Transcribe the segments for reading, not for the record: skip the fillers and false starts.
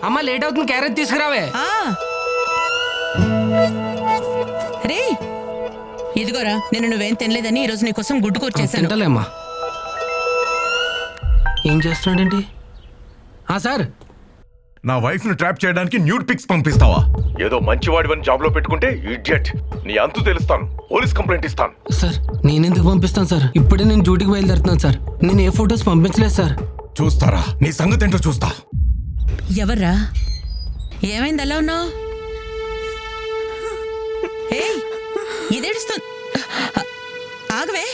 అమ్మ లేట్ అవుతుంది, క్యారెట్ తీసుకురావే. రే ఇదిగోరా, నేను నువ్వేం తినలేదని ఈరోజు నీకోసం గుడ్డు కూర చేశాను. తింటలేమ్మా. ఏం చేస్తున్నాడేంటి? సార్, నా వైఫ్ ను ట్రాప్ చేయడానికి న్యూడ్ పిక్స్ పంపిస్తావా? ఏదో మంచివాడివని జాబ్ లో పెట్టుకుంటే ఇడియట్. నీ అంతు తెలుస్తాను, పోలీస్ కంప్లైంట్ ఇస్తాను. సార్ నేనెందుకు పంపిస్తాను సార్? ఇప్పుడే నేను డ్యూటీకి బయలుదేరుతున్నాను సార్. నేను ఏ ఫొటోస్ పంపించలేదు సార్. చూస్తారా నీ సంగతి ఏంటో చూస్తా. ఎవర్రా? ఏమైంది అలా ఉన్నావు? ఇదేడుస్తుంది. ఆగవే,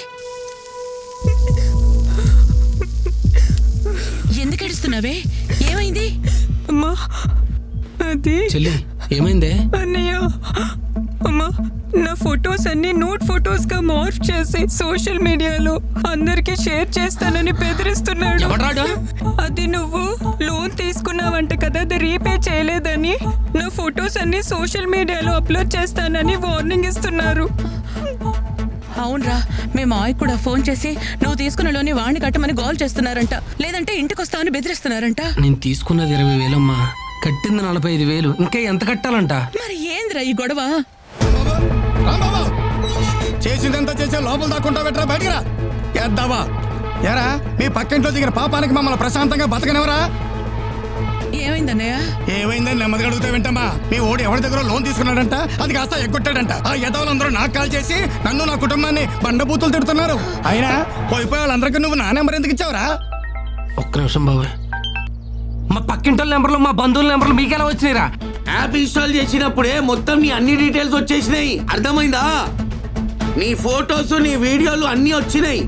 ఎందుకు ఏడుస్తున్నావే? ఏమైంది? అమ్మా అది చెల్లి ఏమైందే? అన్నయ్య, అమ్మా నా ఫొటోస్ అన్ని నోట్ ఫొటోస్ గా మార్ఫ్ చేసి సోషల్ మీడియాలో అందరికి షేర్ చేస్తానని బెదిరిస్తున్నాడు. ఎవడ్రాడు? అది నువ్వు లోన్ తీసుకున్నావంట కదా, అది రీపే చేయలేదని నా ఫొటోస్ అన్ని సోషల్ మీడియాలో అప్లోడ్ చేస్తానని వార్నింగ్ ఇస్తున్నారు. అవునరా, మీ మావయ్య కూడా ఫోన్ చేసి నువ్వు తీసుకున్న లోని వాణ్ణి కట్టమని గోల్ చేస్తున్నారంట, లేదంటే ఇంటికి వస్తామని బెదిరిస్తున్నారంట. నేను తీసుకున్నది 20,000 అమ్మా, కట్టింది 45,000. ఇంకా ఎంత కట్టాలంట? మరి ఏందిరా ఈ గొడవ? చేసిందంతా చేసే లోపల దాక్కుంటా పెట్టరా, బయటికి ఎద్దావా. ఎరా మీ పక్కింట్లో దిగిన పాపానికి మమ్మల్ని ప్రశాంతంగా బతకనివరా? ఏమైందన్నయ్య? ఏమైందని నెమ్మదిగా అడుగుతా వింటమ్మా. మీ ఓడి ఎవరి దగ్గర లోన్ తీసుకున్నాడంట, అది కాస్త ఎగ్గొట్టాడంట. ఆ యదవులందరూ నాకు కాల్ చేసి నన్ను నా కుటుంబాన్ని బండబూతులు తిడుతున్నారు. అయినా పోయిపోయి వాళ్ళందరికీ నువ్వు నా నెంబర్ ఎందుకు ఇచ్చావురా? ఒక్క నిమిషం బాబాయ్, మా పక్కింటి నెంబర్లు మా బంధువుల నెంబర్లు మీకెలా వచ్చినాయిరా? యాప్ ఇన్స్టాల్ చేసినప్పుడే మొత్తం నీ అన్ని డీటెయిల్స్ వచ్చేసినాయి, అర్థమైందా? నీ ఫోటోస్ నీ వీడియోలు అన్ని వచ్చినాయి.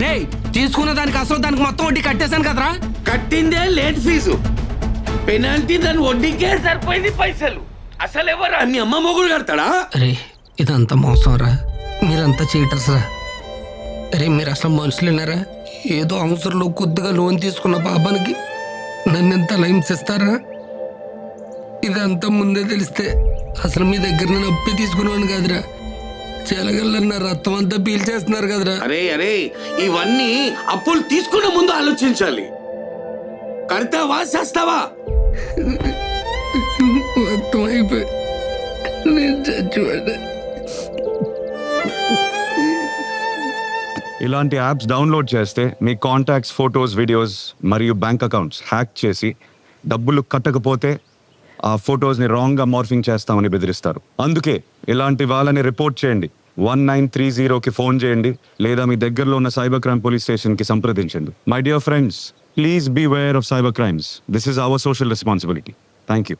రే తీసుకున్న దానికి అసలు దానికి మొత్తం వడ్డీ కట్టేశాను కదరా. కట్టిందే లేట్ ఫీజు, పెనాల్టీ దాని వడ్డీకే సరిపోయింది పైసలు. అసలు ఎవరా నీ అమ్మ మొగుడు కడతాడా? అరే ఇదంతా మోసం రా, మీరంతా చీటర్స్ రా. అరే మీరు అసలు మనుషులున్నారా? ఏదో అవసరంలో కొద్దిగా లోన్ తీసుకున్న పాపానికి నన్ను ఎంత హింసిస్తారా? ఇదంతా ముందే తెలిస్తే అసలు మీ దగ్గర నేను అప్పి తీసుకునేవాడిని కాదురా. చెలగల్లన్న రక్తం అంతా పీల్చేస్తున్నారు కదరా. అరే అరే ఇవన్నీ అప్పులు తీసుకునే ముందు ఆలోచించాలి. కడతావా చేస్తావా? మొత్తం అయిపోయి నేను చచ్చిపోయా. ఇలాంటి యాప్స్ డౌన్లోడ్ చేస్తే మీ కాంటాక్ట్స్, ఫొటోస్, వీడియోస్ మరియు బ్యాంక్ అకౌంట్స్ హ్యాక్ చేసి డబ్బులు కట్టకపోతే ఆ ఫొటోస్ని రాంగ్గా మార్ఫింగ్ చేస్తామని బెదిరిస్తారు. అందుకే ఇలాంటి వాళ్ళని రిపోర్ట్ చేయండి. 1930కి ఫోన్ చేయండి, లేదా మీ దగ్గరలో ఉన్న సైబర్ క్రైమ్ పోలీస్ స్టేషన్కి సంప్రదించండి. My dear friends, please be aware of cyber crimes. This is our social responsibility. Thank you.